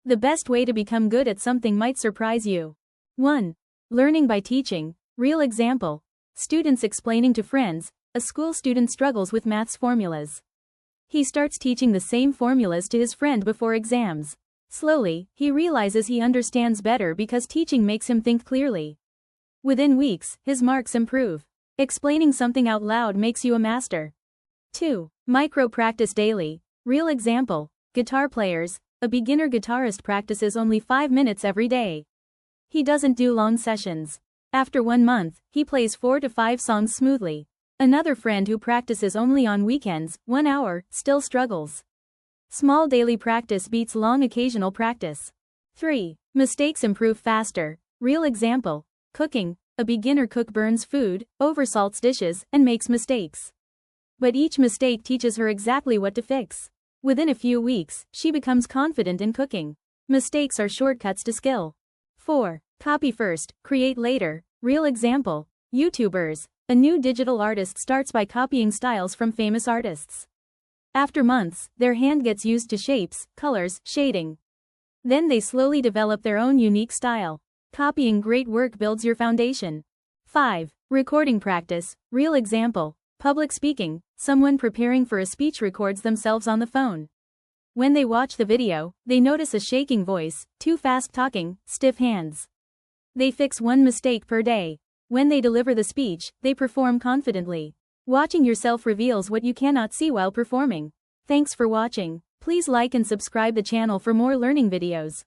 The best way to become good at something might surprise you. 1. Learning by teaching. Real example. Students explaining to friends. A school student struggles with maths formulas. He starts teaching the same formulas to his friend before exams. Slowly, he realizes he understands better because teaching makes him think clearly. Within weeks, his marks improve. Explaining something out loud makes you a master. 2. Micro-practice daily. Real example. Guitar players. A beginner guitarist practices only 5 minutes every day. He doesn't do long sessions. After 1 month, he plays 4 to 5 songs smoothly. Another friend who practices only on weekends, 1 hour, still struggles. Small daily practice beats long occasional practice. 3. Mistakes improve faster. Real example. Cooking. A beginner cook burns food, oversalts dishes, and makes mistakes. But each mistake teaches her exactly what to fix. Within a few weeks, she becomes confident in cooking. Mistakes are shortcuts to skill. 4. Copy first, create later. Real example. YouTubers. A new digital artist starts by copying styles from famous artists. After months, their hand gets used to shapes, colors, shading. Then they slowly develop their own unique style. Copying great work builds your foundation. 5. Recording practice. Real example. Public speaking. Someone preparing for a speech records themselves on the phone. When they watch the video, they notice a shaking voice, too fast talking, stiff hands. They fix 1 mistake per day. When they deliver the speech, they perform confidently. Watching yourself reveals what you cannot see while performing. Thanks for watching. Please like and subscribe the channel for more learning videos.